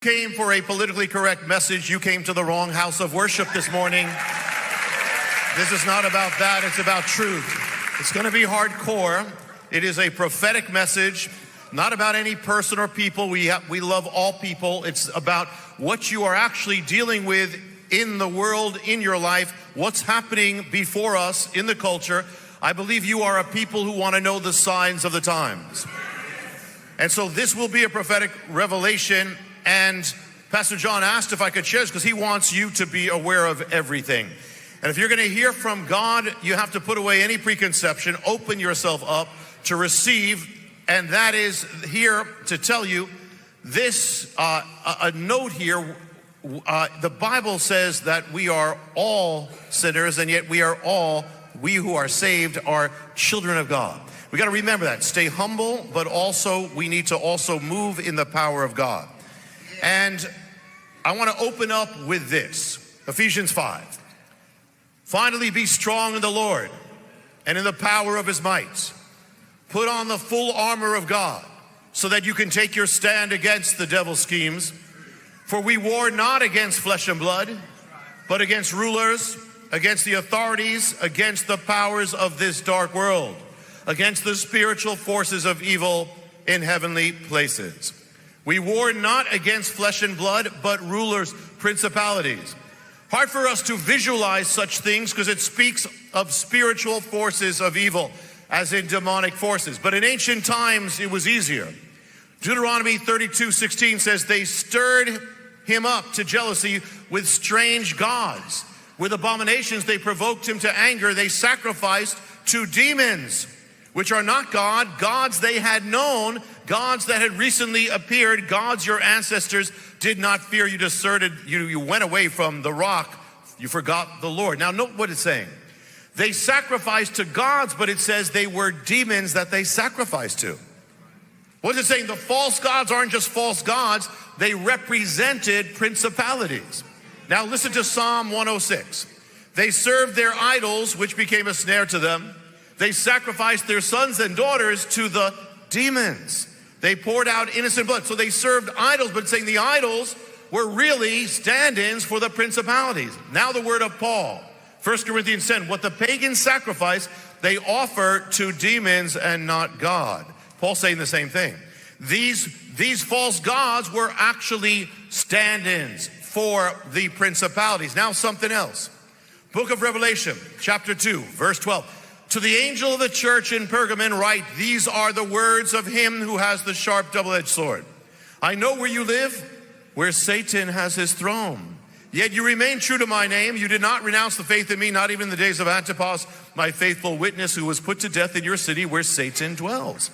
Came for a politically correct message, you came to the wrong house of worship this morning. This is not about that, it's about truth. It's going to be hardcore. It is a prophetic message, not about any person or people. We love all people. It's about what you are actually dealing with in the world, in your life, what's happening before us in the culture. I believe you are a people who want to know the signs of the times. And so this will be a prophetic revelation. And Pastor John asked if I could share this because he wants you to be aware of everything. And if you're going to hear from God, you have to put away any preconception, open yourself up to receive. And that is here to tell you this, a note here. The Bible says that we are all sinners, and yet we who are saved are children of God. We got to remember that. Stay humble, but also we need to also move in the power of God. And I want to open up with this, Ephesians 5. Finally, be strong in the Lord and in the power of his might. Put on the full armor of God so that you can take your stand against the devil's schemes. For we war not against flesh and blood, but against rulers, against the authorities, against the powers of this dark world, against the spiritual forces of evil in heavenly places. We war not against flesh and blood, but rulers, principalities. Hard for us to visualize such things because it speaks of spiritual forces of evil, as in demonic forces. But in ancient times, it was easier. Deuteronomy 32:16 says, they stirred him up to jealousy with strange gods. With abominations, they provoked him to anger. They sacrificed to demons, which are not God, gods they had known, gods that had recently appeared, gods your ancestors did not fear. You deserted, you went away from the rock, you forgot the Lord. Now note what it's saying. They sacrificed to gods, but it says they were demons that they sacrificed to. What is it saying? The false gods aren't just false gods, they represented principalities. Now listen to Psalm 106. They served their idols, which became a snare to them. They sacrificed their sons and daughters to the demons. They poured out innocent blood. So they served idols, but saying the idols were really stand-ins for the principalities. Now the word of Paul, 1 Corinthians 10, what the pagans sacrifice, they offer to demons and not God. Paul's saying the same thing. These false gods were actually stand-ins for the principalities. Now something else. Book of Revelation, chapter 2, verse 12. To the angel of the church in Pergamon write, these are the words of him who has the sharp double-edged sword. I know where you live, where Satan has his throne. Yet you remain true to my name. You did not renounce the faith in me, not even in the days of Antipas, my faithful witness, who was put to death in your city where Satan dwells.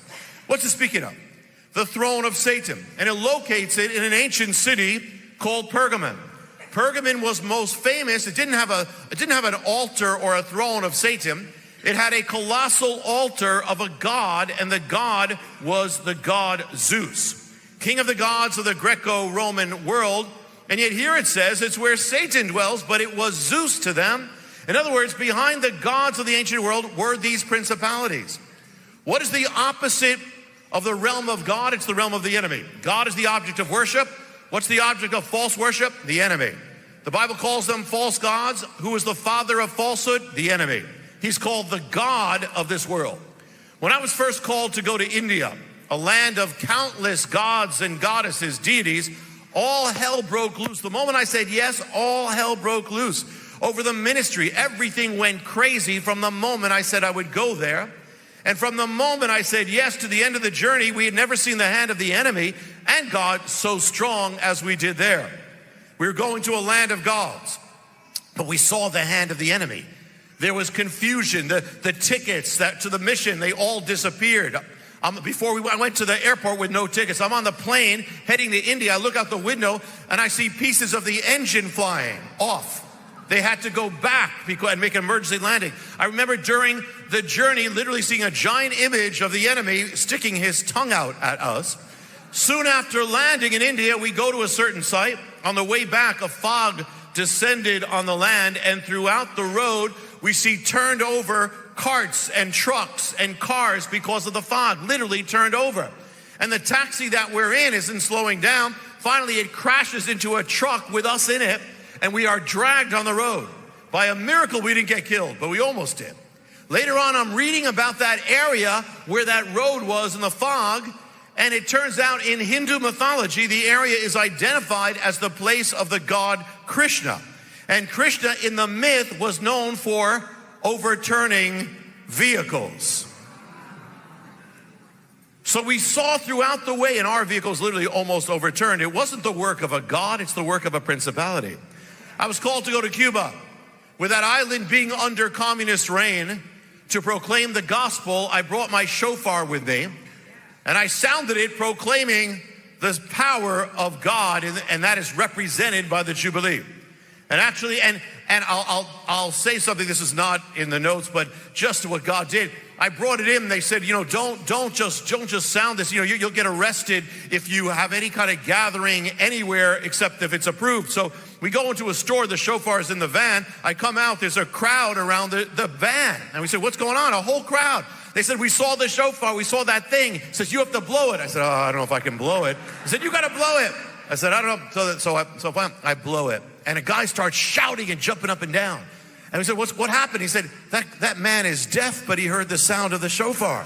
What's it speaking of? The throne of Satan. And it locates it in an ancient city called Pergamon. Pergamon was most famous. It didn't have an altar or a throne of Satan. It had a colossal altar of a god, and the god was the god Zeus, king of the gods of the Greco-Roman world. And yet here it says it's where Satan dwells, but it was Zeus to them. In other words, behind the gods of the ancient world were these principalities. What is the opposite of the realm of God? It's the realm of the enemy. God is the object of worship. What's the object of false worship? The enemy. The Bible calls them false gods. Who is the father of falsehood? The enemy. He's called the God of this world. When I was first called to go to India, a land of countless gods and goddesses, deities, all hell broke loose. The moment I said yes, all hell broke loose. Over the ministry, everything went crazy from the moment I said I would go there. And from the moment I said yes to the end of the journey, we had never seen the hand of the enemy and God so strong as we did there. We were going to a land of gods, but we saw the hand of the enemy. There was confusion. The tickets to the mission, they all disappeared. I went to the airport with no tickets. I'm on the plane heading to India. I look out the window and I see pieces of the engine flying off. They had to go back and make an emergency landing. I remember during the journey literally seeing a giant image of the enemy sticking his tongue out at us. Soon after landing in India, we go to a certain site. On the way back, a fog descended on the land, and throughout the road, we see turned over carts and trucks and cars because of the fog, literally turned over. And the taxi that we're in isn't slowing down. finally it crashes into a truck with us in it, and we are dragged on the road. By a miracle, we didn't get killed, but we almost did. Later on, I'm reading about that area where that road was in the fog, and it turns out in Hindu mythology, the area is identified as the place of the god Krishna. And Krishna in the myth was known for overturning vehicles. So we saw throughout the way, and our vehicles literally almost overturned. It wasn't the work of a god, it's the work of a principality. I was called to go to Cuba, with that island being under communist reign, to proclaim the gospel. I brought my shofar with me, and I sounded it proclaiming the power of God, and that is represented by the Jubilee. And actually, and I'll say something, this is not in the notes, but just what God did. I brought it in, and they said, don't just sound this. You'll get arrested if you have any kind of gathering anywhere except if it's approved. So we go into a store, the shofar is in the van. I come out, there's a crowd around the van. And we said, what's going on? A whole crowd. They said, we saw the shofar, we saw that thing. It says, you have to blow it. I said, I don't know if I can blow it. He said, you got to blow it. I said, I don't know. So I blow it. And a guy starts shouting and jumping up and down. And we said, what happened? He said, that man is deaf, but he heard the sound of the shofar.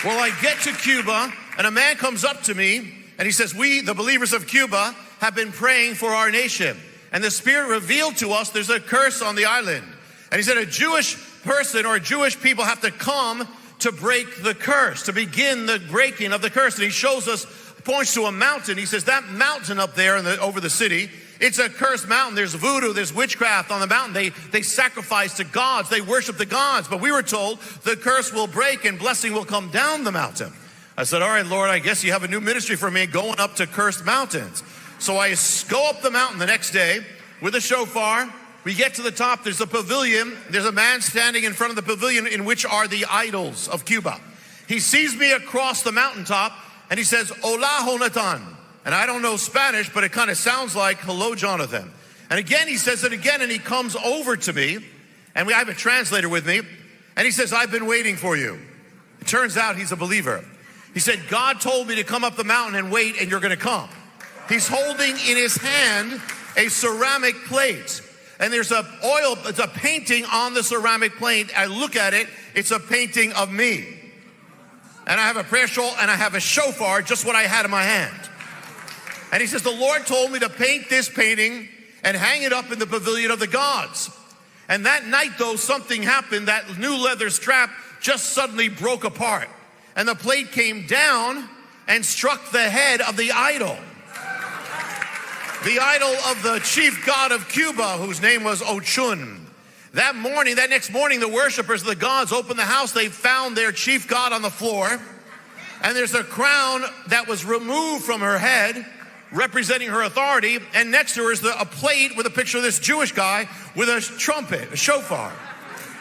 Well, I get to Cuba, and a man comes up to me, and he says, we, the believers of Cuba, have been praying for our nation. And the Spirit revealed to us there's a curse on the island. And he said, a Jewish person or Jewish people have to come to break the curse, to begin the breaking of the curse. And he shows us, points to a mountain. He says, that mountain up there over the city, it's a cursed mountain. There's voodoo, there's witchcraft on the mountain. They sacrifice to gods, they worship the gods. But we were told the curse will break and blessing will come down the mountain. I said, all right, Lord, I guess you have a new ministry for me, going up to cursed mountains. So I go up the mountain the next day with a shofar. We get to the top, there's a pavilion. There's a man standing in front of the pavilion in which are the idols of Cuba. He sees me across the mountaintop and he says, Hola, Johnathon. And I don't know Spanish, but it kind of sounds like, hello, Jonathan. And again, he says it again, and he comes over to me, and I have a translator with me, and he says, I've been waiting for you. It turns out he's a believer. He said, God told me to come up the mountain and wait, and you're going to come. He's holding in his hand a ceramic plate. And there's it's a painting on the ceramic plate. I look at it, it's a painting of me. And I have a prayer shawl and I have a shofar, just what I had in my hand. And he says, the Lord told me to paint this painting and hang it up in the pavilion of the gods. And that night, though, something happened. That new leather strap just suddenly broke apart. And the plate came down and struck the head of the idol. The idol of the chief god of Cuba, whose name was Ochun. That next morning, the worshipers of the gods opened the house. They found their chief god on the floor. And there's a crown that was removed from her head, representing her authority. And next to her is a plate with a picture of this Jewish guy with a trumpet, a shofar.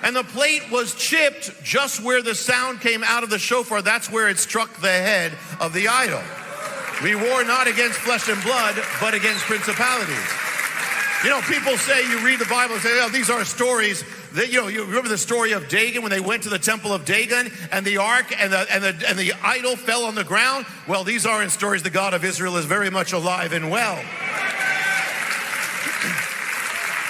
And the plate was chipped just where the sound came out of the shofar. That's where it struck the head of the idol. We war not against flesh and blood, but against principalities. People say, you read the Bible and say, oh, these are stories. That, you remember the story of Dagon when they went to the temple of Dagon and the ark and the idol fell on the ground? Well, these aren't stories. The God of Israel is very much alive and well.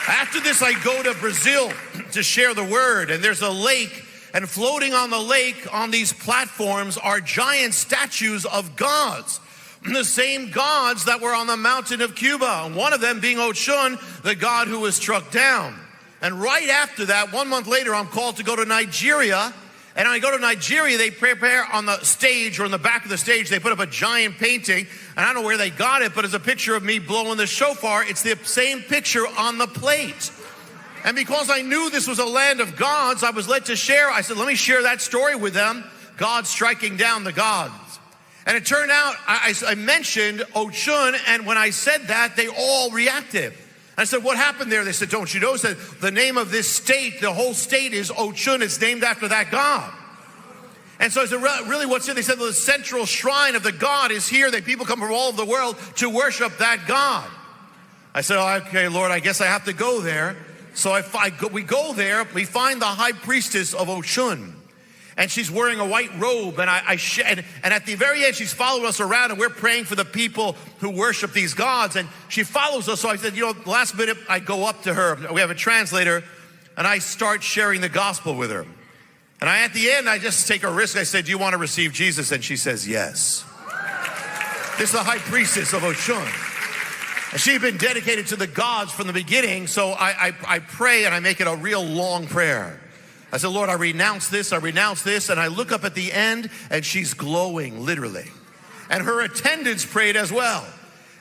After this, I go to Brazil to share the word, and there's a lake, and floating on the lake on these platforms are giant statues of gods. The same gods that were on the mountain of Cuba, and one of them being Ochun, the god who was struck down. And right after that, 1 month later, I'm called to go to Nigeria. And when I go to Nigeria, they prepare on the stage, or in the back of the stage, they put up a giant painting. And I don't know where they got it, but it's a picture of me blowing the shofar. It's the same picture on the plate. And because I knew this was a land of gods, I was led to share. I said, let me share that story with them. God striking down the gods. And it turned out, I mentioned Ochun, and when I said that, they all reacted. I said, what happened there? They said, don't you know? I said, the name of this state, the whole state is Ochun. It's named after that god. And so I said, really, what's it? They said, the central shrine of the god is here. That people come from all over the world to worship that god. I said, oh, okay, Lord, I guess I have to go there. So we go there. We find the high priestess of Ochun. And she's wearing a white robe, and and at the very end, she's following us around, and we're praying for the people who worship these gods. And she follows us. So I said, last minute, I go up to her. We have a translator, and I start sharing the gospel with her. And at the end, I just take a risk. I said, do you want to receive Jesus? And she says, yes. This is the high priestess of Oshun. And she'd been dedicated to the gods from the beginning. So I pray, and I make it a real long prayer. I said, Lord, I renounce this, and I look up at the end, and she's glowing, literally. And her attendants prayed as well.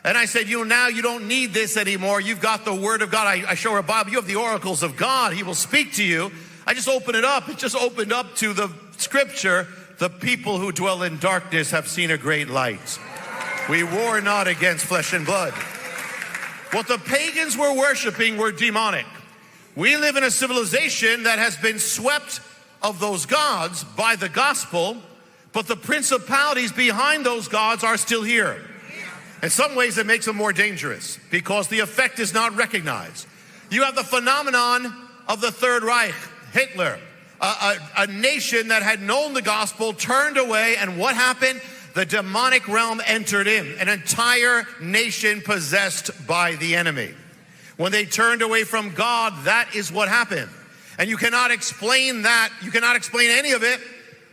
And I said, now you don't need this anymore. You've got the word of God. I show her Bible. You have the oracles of God. He will speak to you. I just open it up. It just opened up to the scripture. The people who dwell in darkness have seen a great light. We war not against flesh and blood. What the pagans were worshiping were demonic. We live in a civilization that has been swept of those gods by the gospel, but the principalities behind those gods are still here. In some ways, it makes them more dangerous because the effect is not recognized. You have the phenomenon of the Third Reich, Hitler, a nation that had known the gospel, turned away, and what happened? The demonic realm entered in, an entire nation possessed by the enemy. When they turned away from God, that is what happened. And you cannot explain that. You cannot explain any of it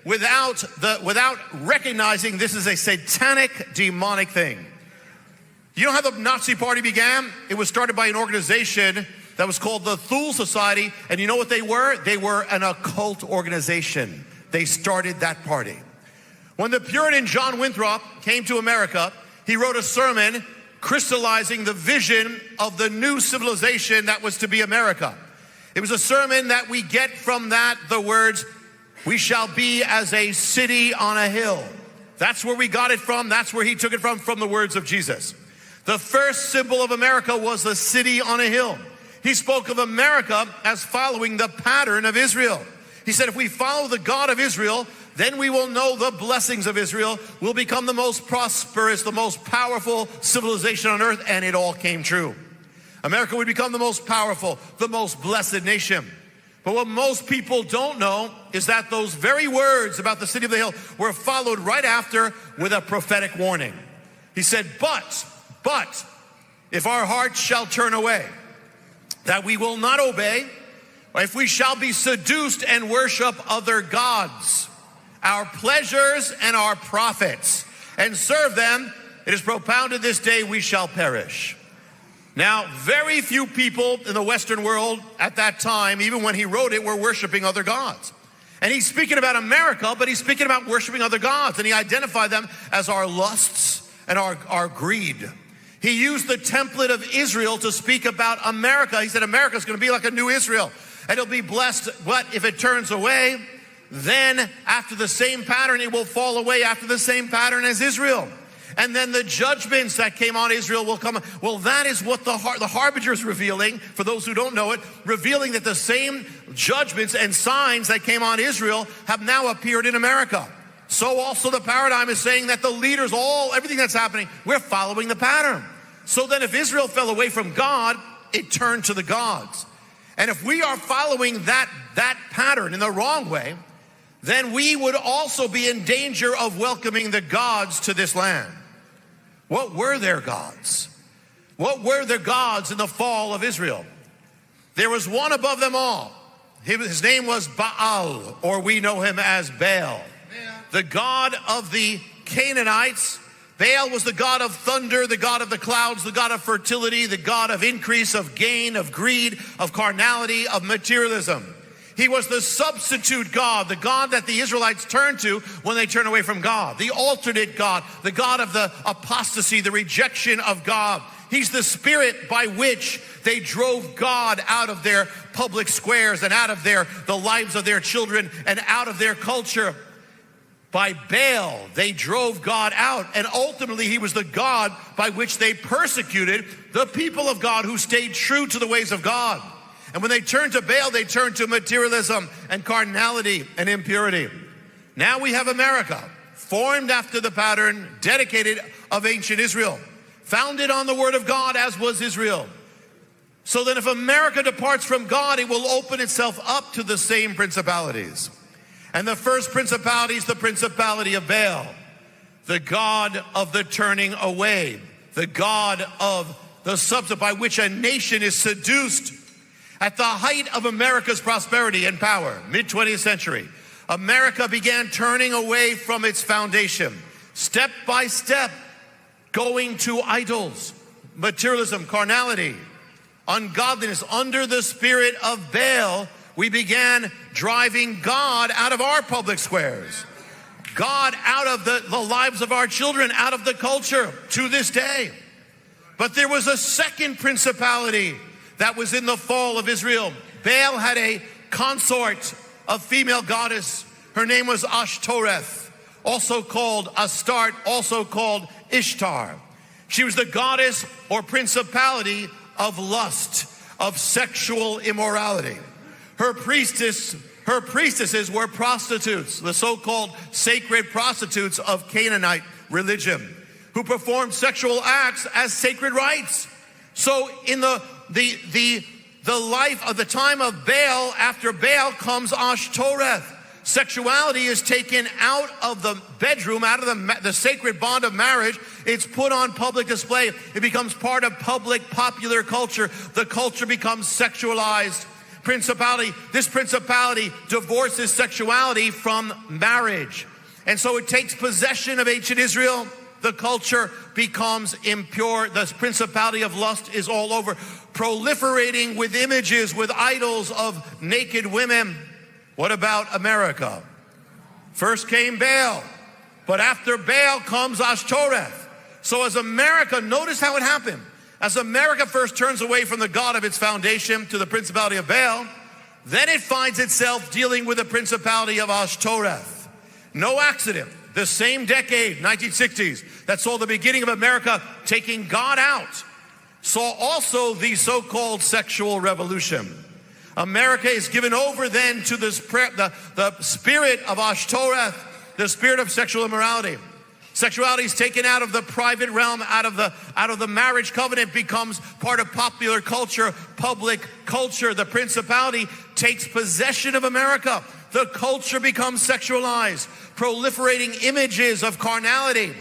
without recognizing this is a satanic, demonic thing. You know how the Nazi Party began? It was started by an organization that was called the Thule Society. And you know what they were? They were an occult organization. They started that party. When the Puritan John Winthrop came to America, he wrote a sermon crystallizing the vision of the new civilization that was to be America. It was a sermon that we get from that, the words, we shall be as a city on a hill. That's where we got it from. That's where he took it from the words of Jesus. The first symbol of America was the city on a hill. He spoke of America as following the pattern of Israel. He said, if we follow the God of Israel, then we will know the blessings of Israel. We'll become the most prosperous, the most powerful civilization on earth. And it all came true. America would become the most powerful, the most blessed nation. But what most people don't know is that those very words about the city of the hill were followed right after with a prophetic warning. He said, but, if our hearts shall turn away, that we will not obey, or if we shall be seduced and worship other gods, our pleasures and our profits, and serve them, it is propounded this day we shall perish. Now, very few people in the Western world at that time, even when he wrote it, were worshiping other gods. And he's speaking about America, but he's speaking about worshiping other gods. And he identified them as our lusts and our greed. He used the template of Israel to speak about America. He said America's going to be like a new Israel, and it'll be blessed. But if it turns away, then after the same pattern, it will fall away after the same pattern as Israel. And then the judgments that came on Israel will come. Well, that is what the Harbinger is revealing, for those who don't know it, revealing that the same judgments and signs that came on Israel have now appeared in America. So also the paradigm is saying that the leaders, everything that's happening, we're following the pattern. So then if Israel fell away from God, it turned to the gods. And if we are following that pattern in the wrong way, then we would also be in danger of welcoming the gods to this land. What were their gods? What were their gods in the fall of Israel? There was one above them all. His name was Baal, or we know him as Baal. The god of the Canaanites. Baal was the god of thunder, the god of the clouds, the god of fertility, the god of increase, of gain, of greed, of carnality, of materialism. He was the substitute God, the God that the Israelites turned to when they turned away from God. The alternate God, the God of the apostasy, the rejection of God. He's the spirit by which they drove God out of their public squares and out of the lives of their children and out of their culture. By Baal, they drove God out, and ultimately he was the God by which they persecuted the people of God who stayed true to the ways of God. And when they turned to Baal, they turned to materialism and carnality and impurity. Now we have America, formed after the pattern, dedicated of ancient Israel, founded on the word of God as was Israel. So then if America departs from God, it will open itself up to the same principalities. And the first principality is the principality of Baal, the god of the turning away, the god of the substance by which a nation is seduced. At the height of America's prosperity and power, mid-20th century, America began turning away from its foundation, step by step, going to idols, materialism, carnality, ungodliness. Under the spirit of Baal, we began driving God out of our public squares, God out of the lives of our children, out of the culture to this day. But there was a second principality that was in the fall of Israel. Baal had a consort, a female goddess. Her name was Ashtoreth, also called Astarte, also called Ishtar. She was the goddess or principality of lust, of sexual immorality. Her priestesses were prostitutes, the so-called sacred prostitutes of Canaanite religion, who performed sexual acts as sacred rites. So in the life of the time of Baal, after Baal comes Ashtoreth. Sexuality is taken out of the bedroom, out of the sacred bond of marriage. It's put on public display. It becomes part of public popular culture. The culture becomes sexualized. This principality divorces sexuality from marriage. And so it takes possession of ancient Israel. The culture becomes impure. The principality of lust is all over, proliferating with images, with idols of naked women. What about America? First came Baal, but after Baal comes Ashtoreth. So as America, notice how it happened. As America first turns away from the God of its foundation to the principality of Baal, then it finds itself dealing with the principality of Ashtoreth. No accident. The same decade, 1960s, that saw the beginning of America taking God out, saw also the so-called sexual revolution. America is given over then to the spirit of Ashtoreth, the spirit of sexual immorality. Sexuality is taken out of the private realm, out of the marriage covenant, becomes part of popular culture, public culture. The principality takes possession of America. The culture becomes sexualized, proliferating images of carnality.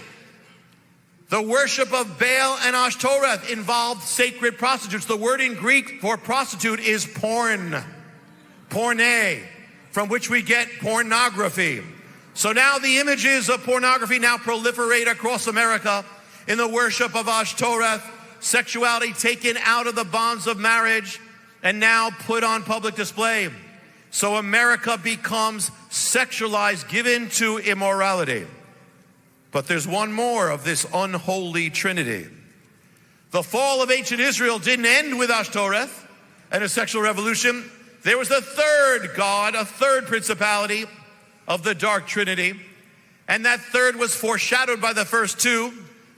The worship of Baal and Ashtoreth involved sacred prostitutes. The word in Greek for prostitute is porn, porne, from which we get pornography. So now the images of pornography now proliferate across America in the worship of Ashtoreth, sexuality taken out of the bonds of marriage and now put on public display. So America becomes sexualized, given to immorality. But there's one more of this unholy trinity. The fall of ancient Israel didn't end with Ashtoreth and a sexual revolution. There was a third god, a third principality of the dark trinity. And that third was foreshadowed by the first two.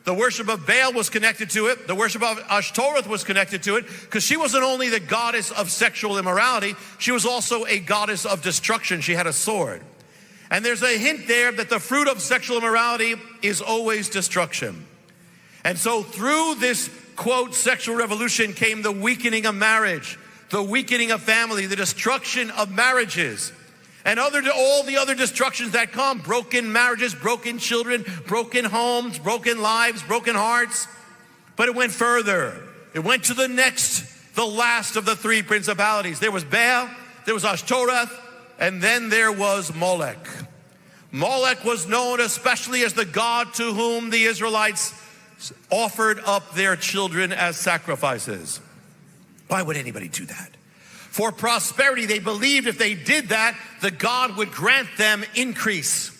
The worship of Baal was connected to it. The worship of Ashtoreth was connected to it, because she wasn't only the goddess of sexual immorality, she was also a goddess of destruction. She had a sword. And there's a hint there that the fruit of sexual immorality is always destruction. And so through this, quote, sexual revolution came the weakening of marriage, the weakening of family, the destruction of marriages, and all the other destructions that come: broken marriages, broken children, broken homes, broken lives, broken hearts. But it went further. It went to the last of the three principalities. There was Baal, there was Ashtoreth, and then there was Moloch. Moloch was known especially as the god to whom the Israelites offered up their children as sacrifices. Why would anybody do that? For prosperity, they believed if they did that, the God would grant them increase.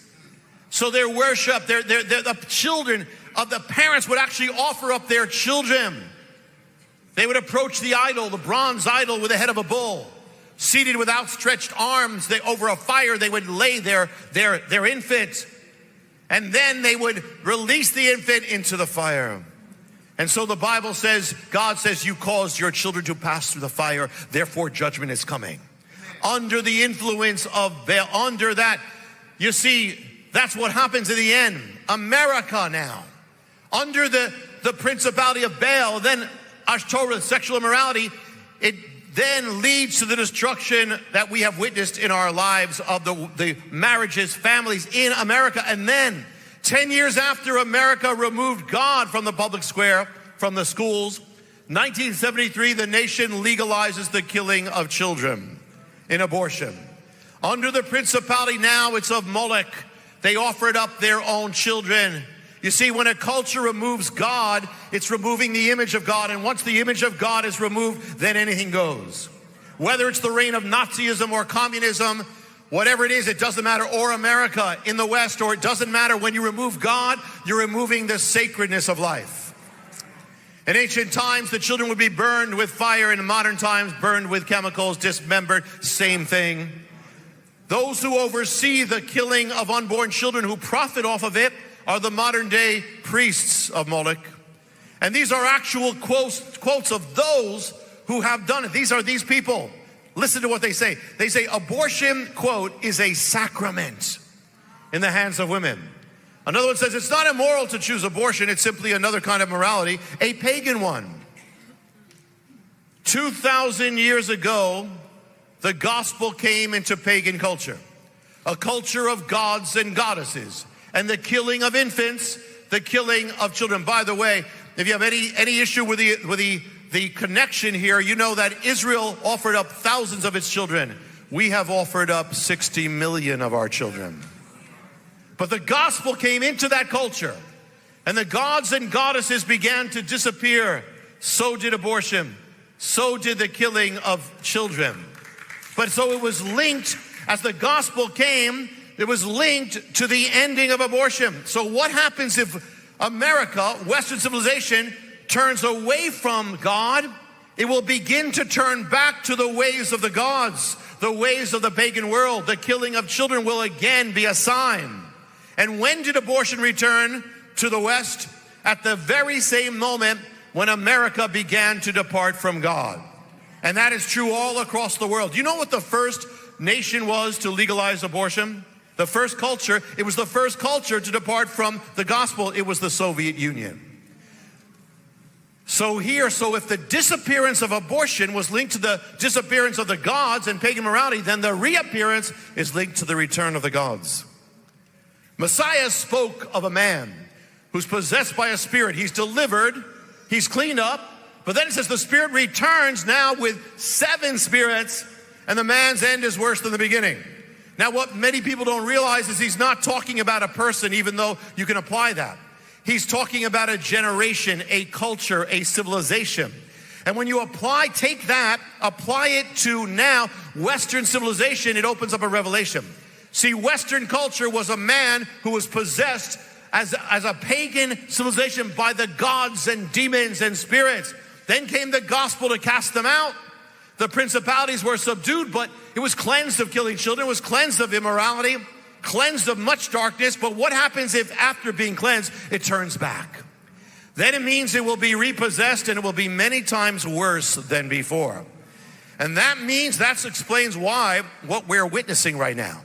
So their worship, the children of the parents would actually offer up their children. They would approach the idol, the bronze idol with the head of a bull. Seated with outstretched arms, over a fire, they would lay their infant. And then they would release the infant into the fire. And so the Bible says, God says, you caused your children to pass through the fire, therefore judgment is coming. Under the influence of Baal, under that, you see, that's what happens in the end. America now, under the principality of Baal, then Ashtoreth, sexual immorality, then leads to the destruction that we have witnessed in our lives of the marriages, families in America. And then 10 years after America removed God from the public square, from the schools, 1973, the nation legalizes the killing of children in abortion. Under the principality now, it's of Moloch. They offered up their own children. You see, when a culture removes God, it's removing the image of God. And once the image of God is removed, then anything goes. Whether it's the reign of Nazism or communism, whatever it is, it doesn't matter. Or America in the West, or it doesn't matter. When you remove God, you're removing the sacredness of life. In ancient times, the children would be burned with fire. In modern times, burned with chemicals, dismembered, same thing. Those who oversee the killing of unborn children, who profit off of it, are the modern day priests of Moloch. And these are actual quotes of those who have done it. These are these people. Listen to what they say. They say abortion, quote, is a sacrament in the hands of women. Another one says it's not immoral to choose abortion. It's simply another kind of morality, a pagan one. 2,000 years ago, the gospel came into pagan culture, a culture of gods and goddesses, and the killing of infants, the killing of children. By the way, if you have any issue with the connection here, you know that Israel offered up thousands of its children. We have offered up 60 million of our children. But the gospel came into that culture, and the gods and goddesses began to disappear. So did abortion. So did the killing of children. But so it was linked, as the gospel came, it was linked to the ending of abortion. So what happens if America, Western civilization, turns away from God? It will begin to turn back to the ways of the gods, the ways of the pagan world. The killing of children will again be a sign. And when did abortion return to the West? At the very same moment when America began to depart from God. And that is true all across the world. You know what the first nation was to legalize abortion? The first culture, it was the first culture to depart from the gospel. It was the Soviet Union. So if the disappearance of abortion was linked to the disappearance of the gods and pagan morality, then the reappearance is linked to the return of the gods. Messiah spoke of a man who's possessed by a spirit. He's delivered, he's cleaned up, but then it says the spirit returns now with 7 spirits, and the man's end is worse than the beginning. Now, what many people don't realize is he's not talking about a person, even though you can apply that. He's talking about a generation, a culture, a civilization. And when you take that, apply it to now Western civilization, it opens up a revelation. See, Western culture was a man who was possessed as a pagan civilization by the gods and demons and spirits. Then came the gospel to cast them out. The principalities were subdued, but it was cleansed of killing children, it was cleansed of immorality, cleansed of much darkness. But what happens if after being cleansed, it turns back? Then it means it will be repossessed, and it will be many times worse than before. And that explains why what we're witnessing right now.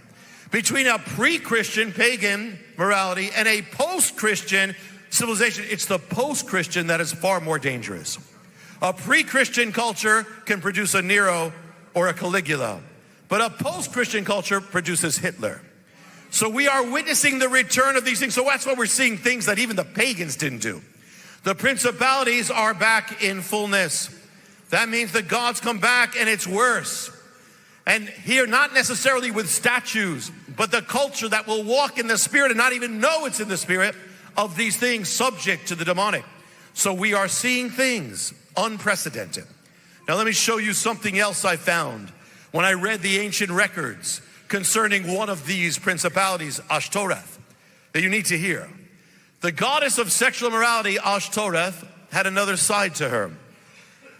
Between a pre-Christian pagan morality and a post-Christian civilization, it's the post-Christian that is far more dangerous. A pre-Christian culture can produce a Nero or a Caligula, but a post-Christian culture produces Hitler. So we are witnessing the return of these things. So that's why we're seeing things that even the pagans didn't do. The principalities are back in fullness. That means the gods come back, and it's worse. And here, not necessarily with statues, but the culture that will walk in the spirit and not even know it's in the spirit of these things subject to the demonic. So we are seeing things unprecedented. Now let me show you something else I found when I read the ancient records concerning one of these principalities, Ashtoreth, that you need to hear. The goddess of sexual immorality, Ashtoreth, had another side to her.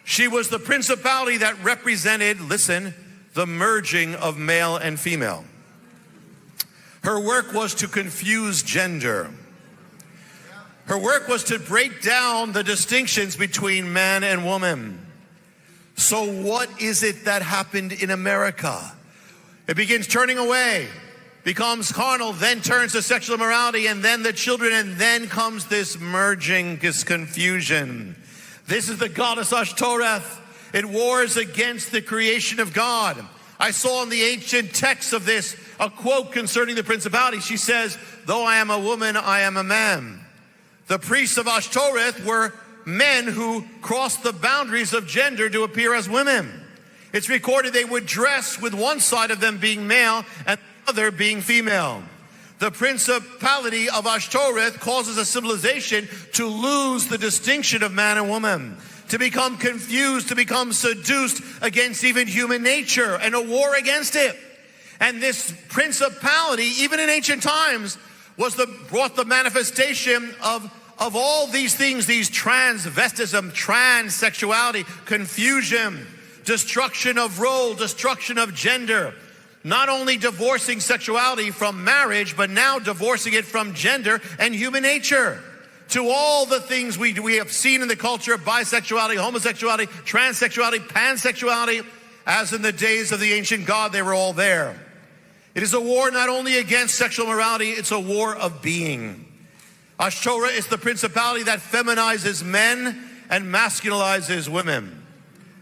She was the principality that represented, listen, the merging of male and female. Her work was to confuse gender. Her work was to break down the distinctions between man and woman. So what is it that happened in America? It begins turning away, becomes carnal, then turns to sexual immorality, and then the children, and then comes this merging, this confusion. This is the goddess Ashtoreth, It wars against the creation of God. I saw in the ancient text of this a quote concerning the principality. She says, though I am a woman, I am a man. The priests of Ashtoreth were men who crossed the boundaries of gender to appear as women. It's recorded they would dress with one side of them being male and the other being female. The principality of Ashtoreth causes a civilization to lose the distinction of man and woman, to become confused, to become seduced against even human nature, and a war against it. And this principality, even in ancient times, brought the manifestation of all these things, these transvestism, transsexuality, confusion, destruction of role, destruction of gender. Not only divorcing sexuality from marriage, but now divorcing it from gender and human nature. To all the things we have seen in the culture, bisexuality, homosexuality, transsexuality, pansexuality, as in the days of the ancient God, they were all there. It is a war not only against sexual morality, it's a war of being. Ashtoreth is the principality that feminizes men and masculinizes women.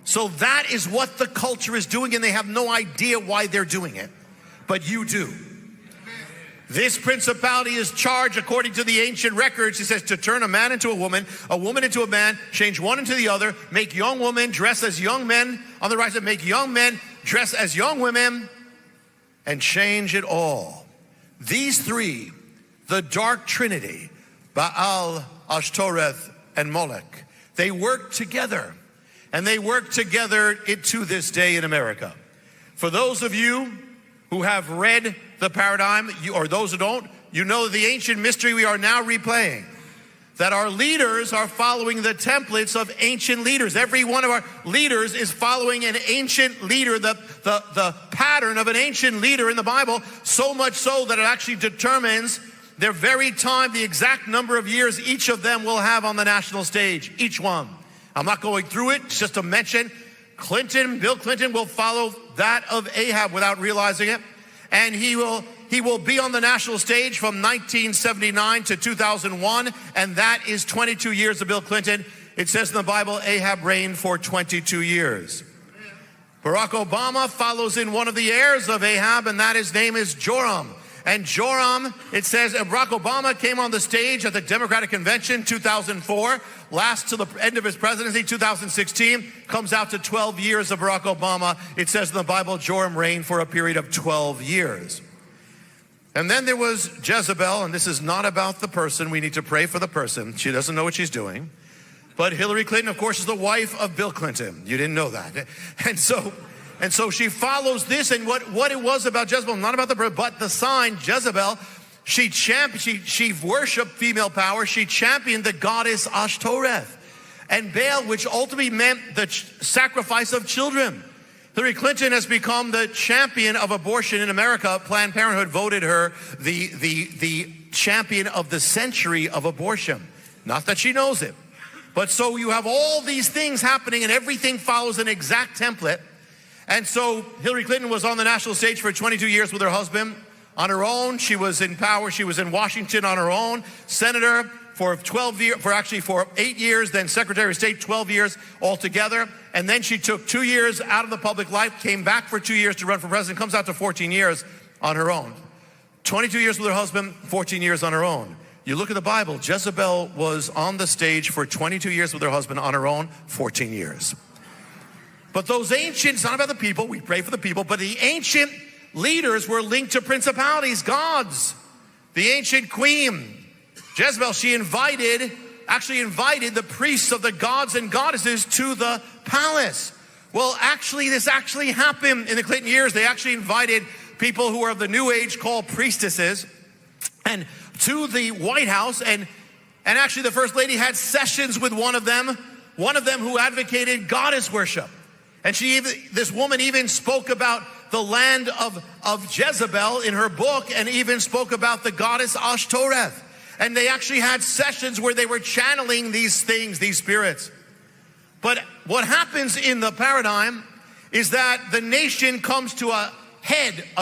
So that is what the culture is doing, and they have no idea why they're doing it. But you do. This principality is charged, according to the ancient records, he says, to turn a man into a woman into a man, change one into the other, make young women dress as young men, on the right side, make young men dress as young women, and change it all. These three, the dark trinity, Baal, Ashtoreth, and Moloch, they work together. And they work together to this day in America. For those of you who have read the paradigm, or those who don't, you know the ancient mystery we are now replaying. That our leaders are following the templates of ancient leaders. Every one of our leaders is following an ancient leader, the pattern of an ancient leader in the Bible, so much so that it actually determines their very time, the exact number of years each of them will have on the national stage, each one. I'm not going through it, it's just a mention. Bill Clinton will follow that of Ahab without realizing it. And he will be on the national stage from 1979 to 2001, and that is 22 years of Bill Clinton. It says in the Bible, Ahab reigned for 22 years. Barack Obama follows in one of the heirs of Ahab, and that his name is Joram. And Joram, it says, Barack Obama came on the stage at the Democratic Convention 2004, lasts to the end of his presidency, 2016, comes out to 12 years of Barack Obama. It says in the Bible, Joram reigned for a period of 12 years. And then there was Jezebel, and this is not about the person. We need to pray for the person. She doesn't know what she's doing. But Hillary Clinton, of course, is the wife of Bill Clinton. You didn't know that. And so she follows this, and what it was about Jezebel, not about but the sign, Jezebel, she worshiped female power. She championed the goddess Ashtoreth and Baal, which ultimately meant the sacrifice of children. Hillary Clinton has become the champion of abortion in America. Planned Parenthood voted her the champion of the century of abortion. Not that she knows it. But so you have all these things happening, and everything follows an exact template. And so Hillary Clinton was on the national stage for 22 years with her husband. On her own, she was in power. She was in Washington on her own. Senator for 8 years, then Secretary of State, 12 years altogether. And then she took 2 years out of the public life, came back for 2 years to run for president, comes out to 14 years on her own. 22 years with her husband, 14 years on her own. You look at the Bible, Jezebel was on the stage for 22 years with her husband on her own, 14 years. But those ancient, it's not about the people, we pray for the people, but the ancient leaders were linked to principalities, gods. The ancient queen, Jezebel, she actually invited the priests of the gods and goddesses to the palace. Well, actually, this actually happened in the Clinton years. They actually invited people who are of the new age called priestesses and to the White House, and actually the First Lady had sessions with one of them who advocated goddess worship. And this woman even spoke about the land of Jezebel in her book, and even spoke about the goddess Ashtoreth. And they actually had sessions where they were channeling these things, these spirits. But what happens in the paradigm is that the nation comes to a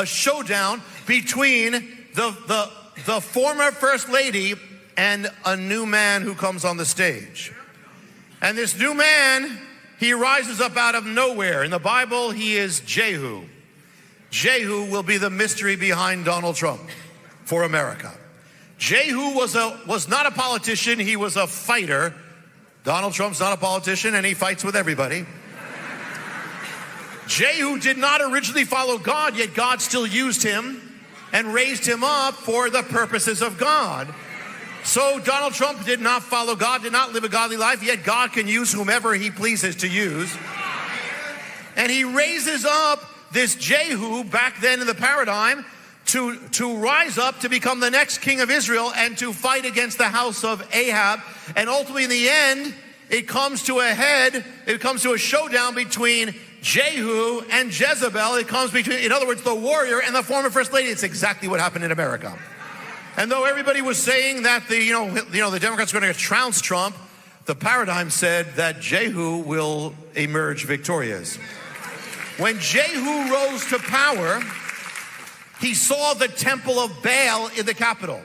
showdown between the former First Lady and a new man who comes on the stage. And this new man, He rises up out of nowhere. In the Bible, he is Jehu. Jehu will be the mystery behind Donald Trump for America. Jehu was not a politician, he was a fighter. Donald Trump's not a politician and he fights with everybody. Jehu did not originally follow God, yet God still used him and raised him up for the purposes of God. So Donald Trump did not follow God, did not live a godly life, yet God can use whomever he pleases to use. And he raises up this Jehu back then in the paradigm to rise up to become the next king of Israel and to fight against the house of Ahab. And ultimately in the end, it comes to a head, it comes to a showdown between Jehu and Jezebel. It comes between, in other words, the warrior and the former first lady. It's exactly what happened in America. And though everybody was saying that the Democrats are going to trounce Trump, the paradigm said that Jehu will emerge victorious. When Jehu rose to power, he saw the temple of Baal in the capital,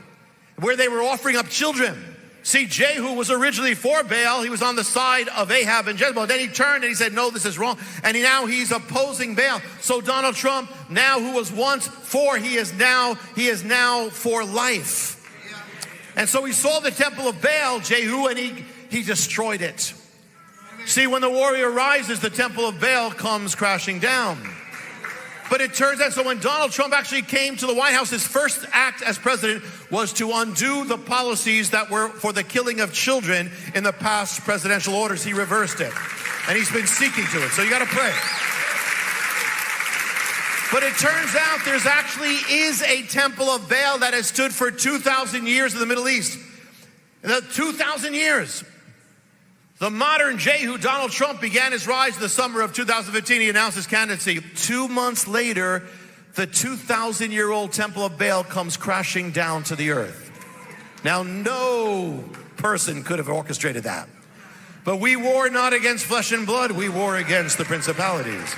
where they were offering up children. See, Jehu was originally for Baal. He was on the side of Ahab and Jezebel. Then he turned and he said, no, this is wrong. And now he's opposing Baal. So Donald Trump, now who was once for, he is now for life. And so he saw the temple of Baal, Jehu, and he destroyed it. See, when the warrior rises, the temple of Baal comes crashing down. But it turns out, so when Donald Trump actually came to the White House, his first act as president was to undo the policies that were for the killing of children in the past presidential orders. He reversed it. And he's been seeking to it. So you got to pray. But it turns out there's actually is a temple of Baal that has stood for 2,000 years in the Middle East. In the 2,000 years. The modern Jehu, Donald Trump, began his rise in the summer of 2015. He announced his candidacy. 2 months later, the 2,000-year-old temple of Baal comes crashing down to the earth. Now, no person could have orchestrated that. But we war not against flesh and blood. We war against the principalities.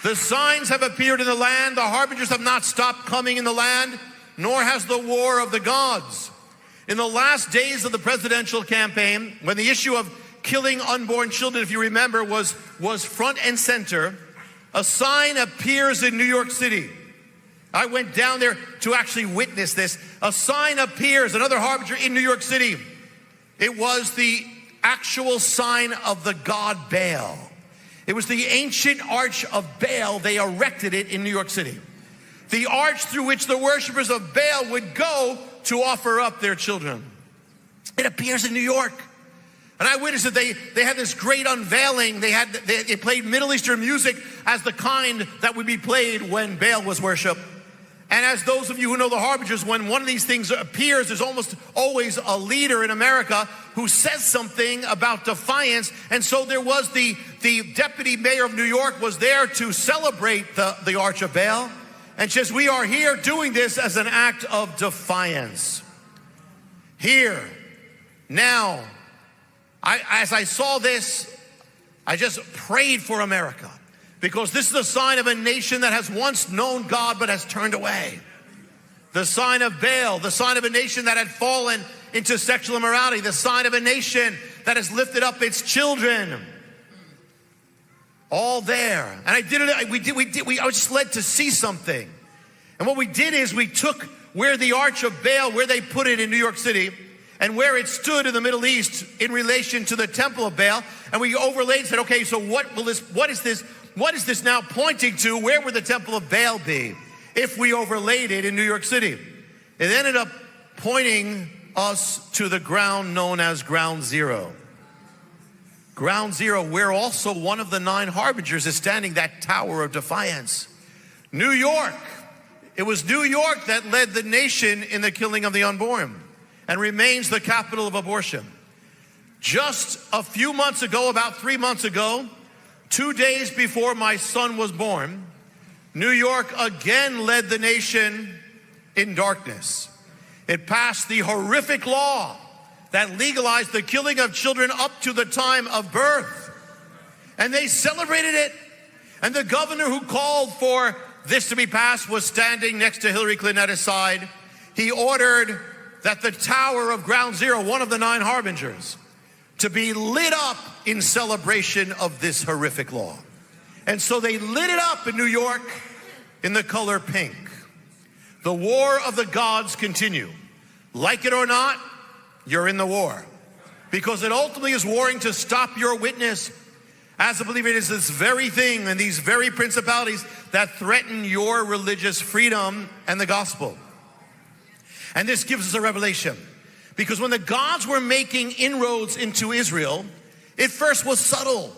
The signs have appeared in the land. The harbingers have not stopped coming in the land, nor has the war of the gods. In the last days of the presidential campaign, when the issue of killing unborn children, if you remember, was front and center, a sign appears in New York City. I went down there to actually witness this. A sign appears, another harbinger in New York City. It was the actual sign of the god Baal. It was the ancient arch of Baal. They erected it in New York City. The arch through which the worshipers of Baal would go to offer up their children. It appears in New York. And I witnessed it. They had this great unveiling. They played Middle Eastern music as the kind that would be played when Baal was worshiped. And as those of you who know the harbingers, when one of these things appears, there's almost always a leader in America who says something about defiance. And so there was the deputy mayor of New York was there to celebrate the Arch of Baal. And says, we are here doing this as an act of defiance. Here, now, as I saw this, I just prayed for America. Because this is a sign of a nation that has once known God but has turned away. The sign of Baal, the sign of a nation that had fallen into sexual immorality, the sign of a nation that has lifted up its children. All there. And I did it, I was just led to see something. And what we did is we took where the Arch of Baal, where they put it in New York City, and where it stood in the Middle East in relation to the temple of Baal, and we overlaid and said, okay, so what is this now pointing to? Where would the temple of Baal be if we overlaid it in New York City? It ended up pointing us to the ground known as Ground Zero. Ground Zero, where also one of the 9 harbingers is standing, that tower of defiance. New York. It was New York that led the nation in the killing of the unborn and remains the capital of abortion. Just a few months ago, about 3 months ago, 2 days before my son was born, New York again led the nation in darkness. It passed the horrific law that legalized the killing of children up to the time of birth. And they celebrated it. And the governor who called for this to be passed was standing next to Hillary Clinton at his side. He ordered that the tower of Ground Zero, one of the 9 harbingers, to be lit up in celebration of this horrific law. And so they lit it up in New York in the color pink. The war of the gods continue. Like it or not, you're in the war. Because it ultimately is warring to stop your witness. As a believer, it is this very thing and these very principalities that threaten your religious freedom and the gospel. And this gives us a revelation. Because when the gods were making inroads into Israel, it first was subtle.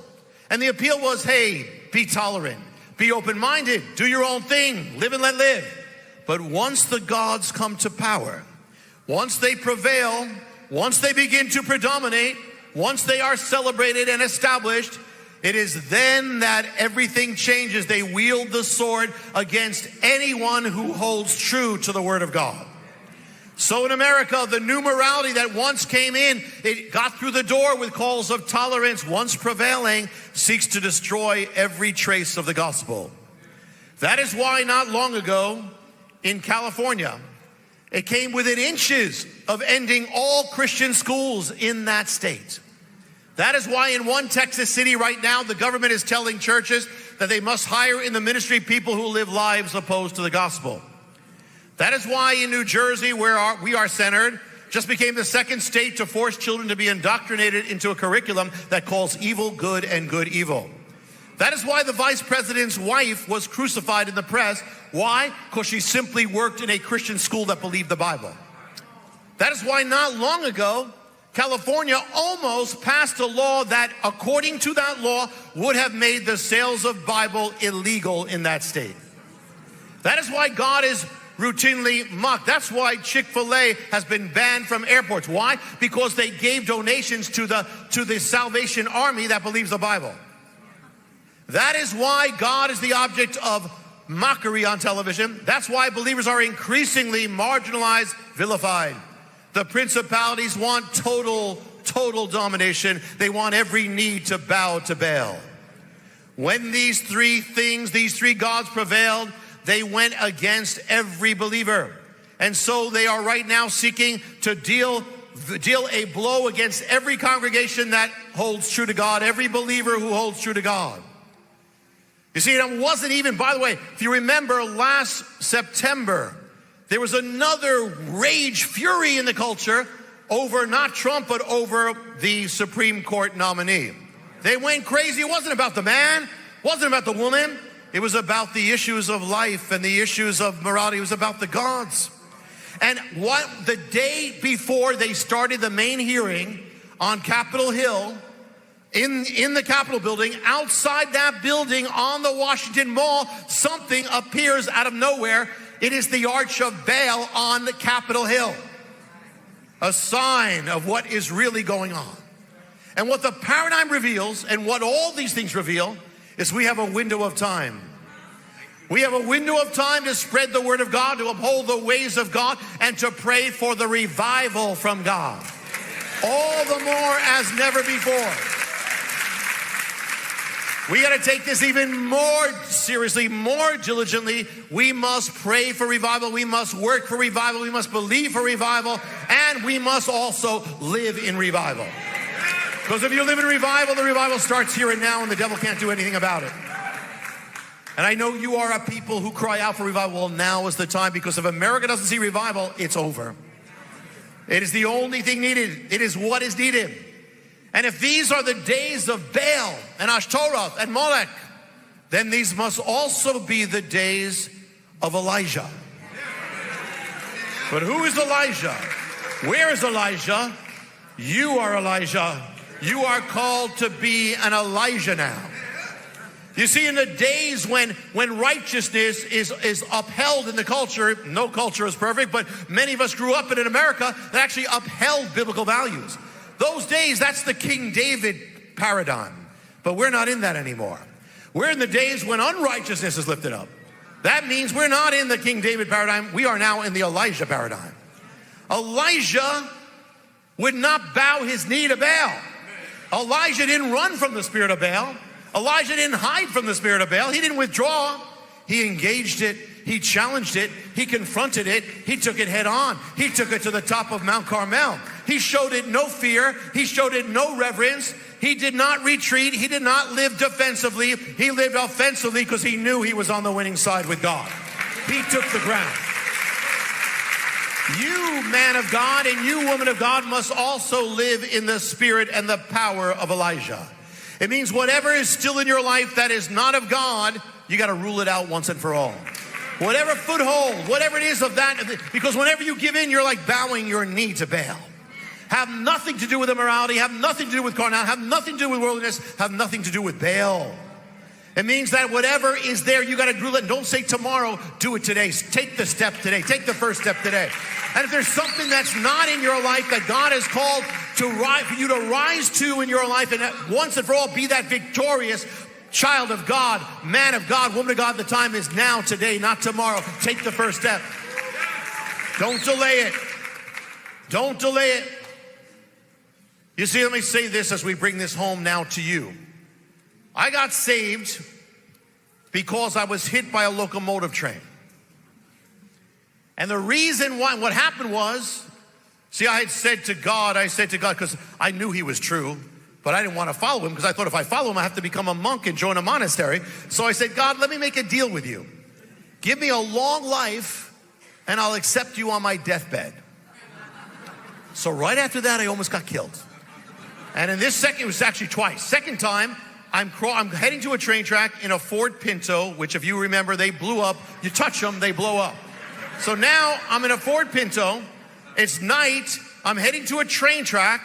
And the appeal was, hey, be tolerant, be open-minded, do your own thing, live and let live. But once the gods come to power, once they prevail, once they begin to predominate, once they are celebrated and established, it is then that everything changes. They wield the sword against anyone who holds true to the word of God. So in America, the new morality that once came in, it got through the door with calls of tolerance, once prevailing, seeks to destroy every trace of the gospel. That is why not long ago in California, it came within inches of ending all Christian schools in that state. That is why in one Texas city right now, the government is telling churches that they must hire in the ministry people who live lives opposed to the gospel. That is why in New Jersey, where we are centered, just became the second state to force children to be indoctrinated into a curriculum that calls evil good and good evil. That is why the vice president's wife was crucified in the press. Why? Because she simply worked in a Christian school that believed the Bible. That is why not long ago, California almost passed a law that, according to that law, would have made the sales of Bible illegal in that state. That is why God is routinely mocked. That's why Chick-fil-A has been banned from airports. Why? Because they gave donations to the Salvation Army that believes the Bible. That is why God is the object of mockery on television. That's why believers are increasingly marginalized, vilified. The principalities want total domination. They want every knee to bow to Baal. When these three things, these three gods prevailed, they went against every believer. And so they are right now seeking to deal a blow against every congregation that holds true to God, every believer who holds true to God. You see, it wasn't even, by the way, if you remember last September, there was another rage, fury in the culture over not Trump, but over the Supreme Court nominee. They went crazy. It wasn't about the man, it wasn't about the woman. It was about the issues of life and the issues of morality. It was about the gods. And what the day before they started the main hearing on Capitol Hill, in the Capitol building, outside that building on the Washington Mall, something appears out of nowhere. It is the Arch of Baal on the Capitol Hill. A sign of what is really going on. And what the paradigm reveals, and what all these things reveal, is we have a window of time. We have a window of time to spread the word of God, to uphold the ways of God, and to pray for the revival from God. All the more as never before. We got to take this even more seriously, more diligently. We must pray for revival. We must work for revival. We must believe for revival. And we must also live in revival. Because if you live in revival, the revival starts here and now, and the devil can't do anything about it. And I know you are a people who cry out for revival. Well, now is the time, because if America doesn't see revival, it's over. It is the only thing needed. It is what is needed. And if these are the days of Baal and Ashtoreth and Moloch, then these must also be the days of Elijah. But who is Elijah? Where is Elijah? You are Elijah. You are called to be an Elijah now. You see, in the days when righteousness is upheld in the culture, no culture is perfect, but many of us grew up in America that actually upheld biblical values. Those days, that's the King David paradigm. But we're not in that anymore. We're in the days when unrighteousness is lifted up. That means we're not in the King David paradigm. We are now in the Elijah paradigm. Elijah would not bow his knee to Baal. Elijah didn't run from the spirit of Baal. Elijah didn't hide from the spirit of Baal. He didn't withdraw. He engaged it. He challenged it. He confronted it. He took it head on. He took it to the top of Mount Carmel. He showed it no fear. He showed it no reverence. He did not retreat. He did not live defensively. He lived offensively because he knew he was on the winning side with God. He took the ground. You, man of God, and you, woman of God, must also live in the spirit and the power of Elijah. It means whatever is still in your life that is not of God, you got to rule it out once and for all. Whatever foothold, whatever it is of that, because whenever you give in, you're like bowing your knee to Baal. Have nothing to do with immorality, have nothing to do with carnality, have nothing to do with worldliness, have nothing to do with Baal. It means that whatever is there, you got to rule it. Don't say tomorrow, do it today. Take the step today. Take the first step today. And if there's something that's not in your life that God has called to for you to rise to in your life, and once and for all be that victorious child of God, man of God, woman of God, the time is now, today, not tomorrow. Take the first step. Don't delay it. Don't delay it. You see, let me say this as we bring this home now to you. I got saved because I was hit by a locomotive train. And the reason why, what happened was, see, I said to God, because I knew he was true, but I didn't want to follow him because I thought if I follow him, I have to become a monk and join a monastery. So I said, God, let me make a deal with you. Give me a long life and I'll accept you on my deathbed. So right after that, I almost got killed. And in this second, it was actually twice. Second time, I'm heading to a train track in a Ford Pinto, which if you remember, they blew up. You touch them, they blow up. So now I'm in a Ford Pinto. It's night. I'm heading to a train track.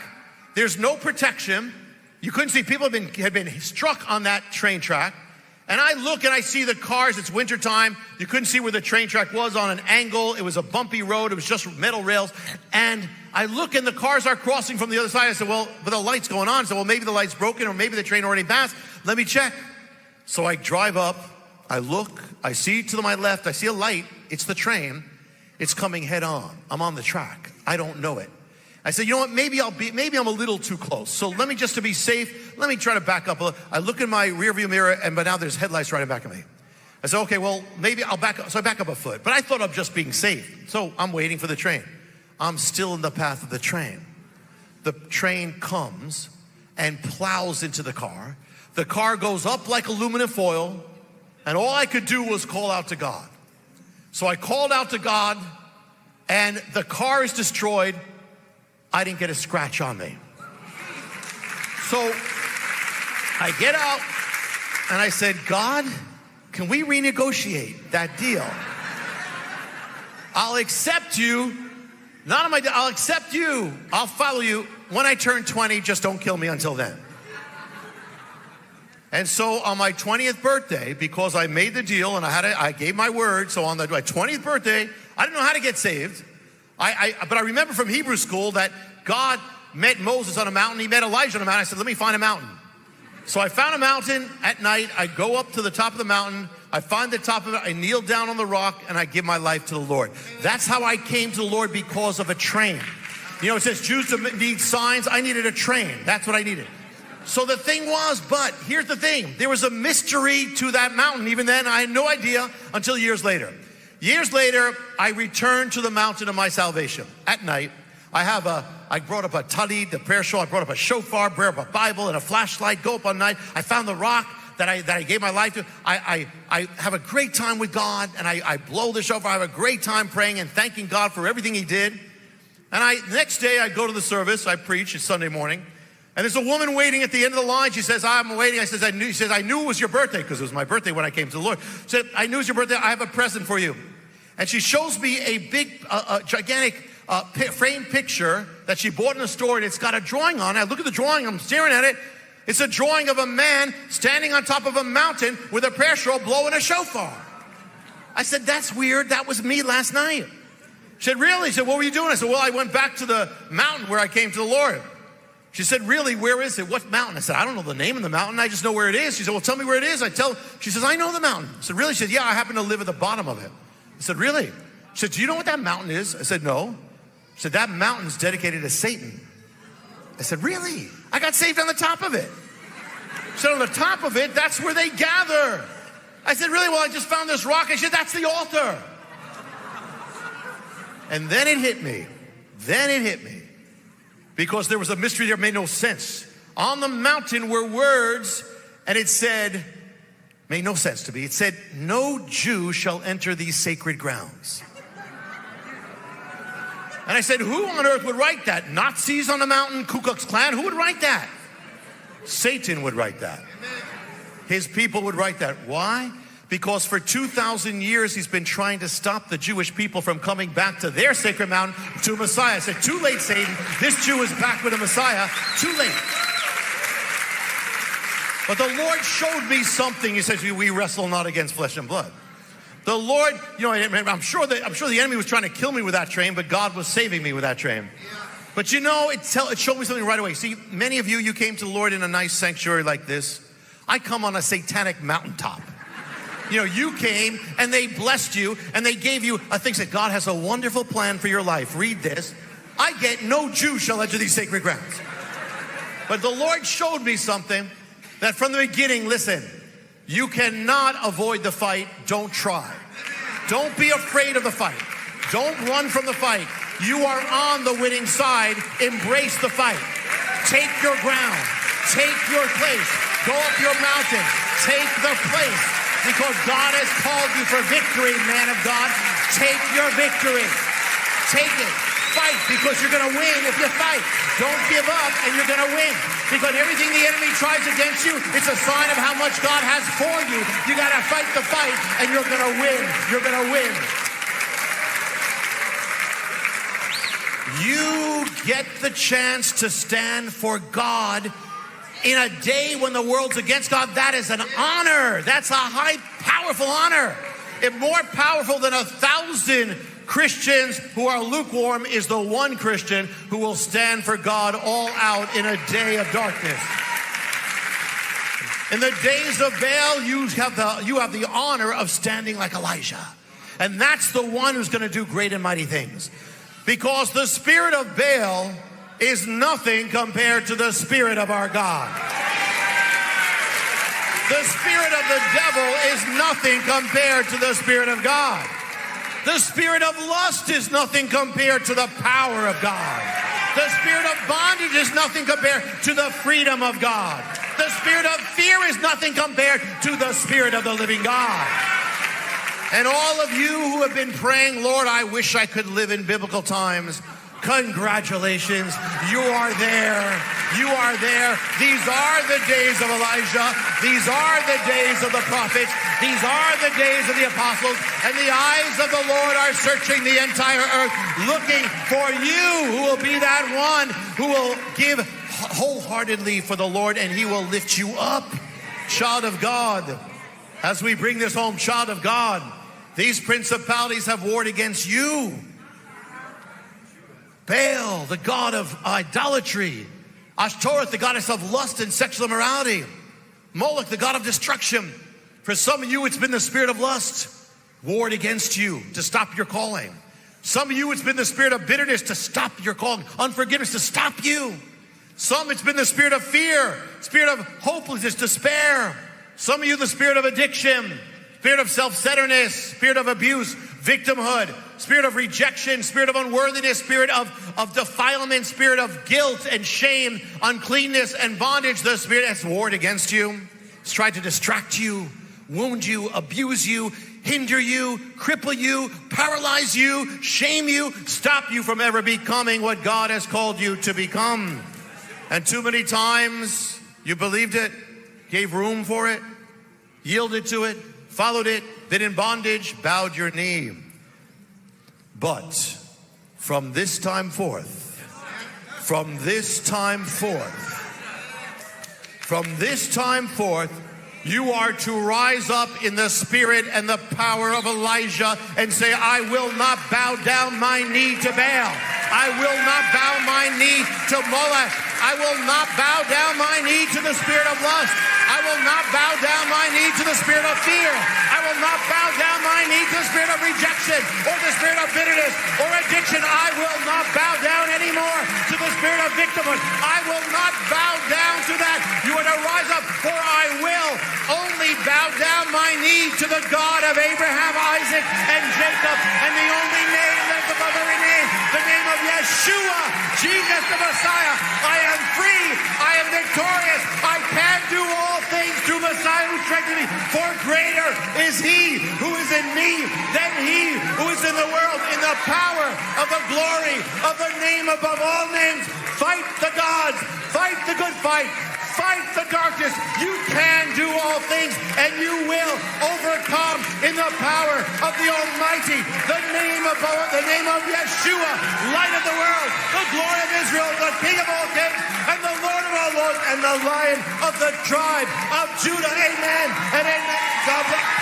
There's no protection. You couldn't see. People had been struck on that train track. And I look and I see the cars. It's wintertime. You couldn't see where the train track was on an angle. It was a bumpy road. It was just metal rails. And I look and the cars are crossing from the other side. I said, well, but the light's going on. I said, well, maybe the light's broken or maybe the train already passed. Let me check. So I drive up. I look. I see to my left. I see a light. It's the train. It's coming head on. I'm on the track. I don't know it. I said, you know what, maybe I'm a little too close. So let me, just to be safe, let me try to back up a little. I look in my rearview mirror, but now there's headlights right in back of me. I said, okay, well, maybe I'll back up. So I back up a foot. But I thought I'm just being safe. So I'm waiting for the train. I'm still in the path of the train. The train comes and plows into the car. The car goes up like aluminum foil, and all I could do was call out to God. So I called out to God, and the car is destroyed. I didn't get a scratch on me. So I get out and I said, God, can we renegotiate that deal? I'll accept you. I'll accept you. I'll follow you. When I turn 20, just don't kill me until then. And so on my 20th birthday, because I made the deal and I gave my word, so on my 20th birthday, I didn't know how to get saved. But I remember from Hebrew school that God met Moses on a mountain. He met Elijah on a mountain. I said, let me find a mountain. So I found a mountain at night. I go up to the top of the mountain. I find the top of it. I kneel down on the rock and I give my life to the Lord. That's how I came to the Lord, because of a train. You know, it says Jews need signs. I needed a train. That's what I needed. So the thing was, but here's the thing. There was a mystery to that mountain. Even then, I had no idea until years later. Years later, I returned to the mountain of my salvation. At night, I brought up a talit, the prayer shawl. I brought up a shofar, brought up a Bible and a flashlight. Go up all night. I found the rock that I gave my life to. I have a great time with God, and I blow the shofar. I have a great time praying and thanking God for everything He did. And next day, I go to the service. I preach. It's Sunday morning. And there's a woman waiting at the end of the line. She says, I'm waiting. She says, I knew it was your birthday, because it was my birthday when I came to the Lord. She said, I knew it was your birthday. I have a present for you. And she shows me a big, gigantic framed picture that she bought in a store, and it's got a drawing on it. I look at the drawing. I'm staring at it. It's a drawing of a man standing on top of a mountain with a prayer shawl blowing a shofar. I said, that's weird. That was me last night. She said, really? She said, what were you doing? I said, well, I went back to the mountain where I came to the Lord. She said, really, where is it? What mountain? I said, I don't know the name of the mountain. I just know where it is. She said, well, tell me where it is. She says, I know the mountain. I said, really? She said, yeah, I happen to live at the bottom of it. I said, really? She said, do you know what that mountain is? I said, no. She said, that mountain's dedicated to Satan. I said, really? I got saved on the top of it. She said, on the top of it, that's where they gather. I said, really? Well, I just found this rock. I said, that's the altar. And then it hit me. Because there was a mystery there that made no sense. On the mountain were words, and it said, made no sense to me. It said, no Jew shall enter these sacred grounds. And I said, who on earth would write that? Nazis on the mountain, Ku Klux Klan? Who would write that? Satan would write that. His people would write that. Why? Because for 2,000 years he's been trying to stop the Jewish people from coming back to their sacred mountain to Messiah. I said, too late, Satan. This Jew is back with a Messiah. Too late. But the Lord showed me something. He says, we wrestle not against flesh and blood. The Lord, I'm sure the enemy was trying to kill me with that train, but God was saving me with that train. But it showed me something right away. See, many of you came to the Lord in a nice sanctuary like this. I come on a satanic mountaintop. You came and they blessed you and they gave you a thing that God has a wonderful plan for your life. Read this. I get no Jew shall enter these sacred grounds. But the Lord showed me something that from the beginning, listen, you cannot avoid the fight. Don't try. Don't be afraid of the fight. Don't run from the fight. You are on the winning side. Embrace the fight. Take your ground. Take your place. Go up your mountain. Take the place. Because God has called you for victory, man of God. Take your victory. Take it. Fight because you're going to win if you fight. Don't give up and you're going to win. Because everything the enemy tries against you, it's a sign of how much God has for you. You got to fight the fight and you're going to win. You're going to win. You get the chance to stand for God in a day when the world's against God. That is an honor. That's a high, powerful honor. It's more powerful than 1,000 Christians who are lukewarm is the one Christian who will stand for God all out in a day of darkness. In the days of Baal, you have the honor of standing like Elijah. And that's the one who's going to do great and mighty things. Because the spirit of Baal is nothing compared to the spirit of our God. The spirit of the devil is nothing compared to the spirit of God. The spirit of lust is nothing compared to the power of God. The spirit of bondage is nothing compared to the freedom of God. The spirit of fear is nothing compared to the spirit of the living God. And all of you who have been praying, Lord, I wish I could live in biblical times. Congratulations, you are there. You are there. These are the days of Elijah. These are the days of the prophets. These are the days of the apostles. And the eyes of the Lord are searching the entire earth, looking for you who will be that one who will give wholeheartedly for the Lord, and he will lift you up. Child of God, as we bring this home, child of God, these principalities have warred against you. Baal, the god of idolatry. Ashtoreth, the goddess of lust and sexual immorality. Moloch, the god of destruction. For some of you, it's been the spirit of lust warred against you to stop your calling. Some of you, it's been the spirit of bitterness to stop your calling. Unforgiveness to stop you. Some, it's been the spirit of fear, spirit of hopelessness, despair. Some of you, the spirit of addiction, spirit of self-centeredness, spirit of abuse, victimhood, spirit of rejection, spirit of unworthiness, spirit of defilement, spirit of guilt and shame, uncleanness and bondage. The spirit that's warred against you. It's tried to distract you, wound you, abuse you, hinder you, cripple you, paralyze you, shame you, stop you from ever becoming what God has called you to become. And too many times you believed it, gave room for it, yielded to it, followed it, been in bondage, bowed your knee. But from this time forth, you are to rise up in the spirit and the power of Elijah and say, I will not bow down my knee to Baal. I will not bow my knee to Moloch. I will not bow down my knee to the spirit of lust. I will not bow down my knee to the spirit of fear. I will will not bow down my knee to the spirit of rejection or the spirit of bitterness or addiction. I will not bow down anymore to the spirit of victimhood. I will not bow down to that. You are to rise up, for I will only bow down my knee to the God of Abraham, Isaac, and Jacob, and the only name that's above every name, the name of Yeshua, Jesus the Messiah. I am free. I am victorious. I can do all things through Messiah who strengthens me. For greater is he who is in me than he who is in the world. In the power of the glory of the name above all names, fight the gods. Fight the good fight. Fight the darkness. You can do all things, and you will overcome in the power of the Almighty. The name of Yeshua, light of the world, the glory of Israel, the King of all kings, and the Lord of all lords, and the Lion of the tribe of Judah. Amen and amen. God bless.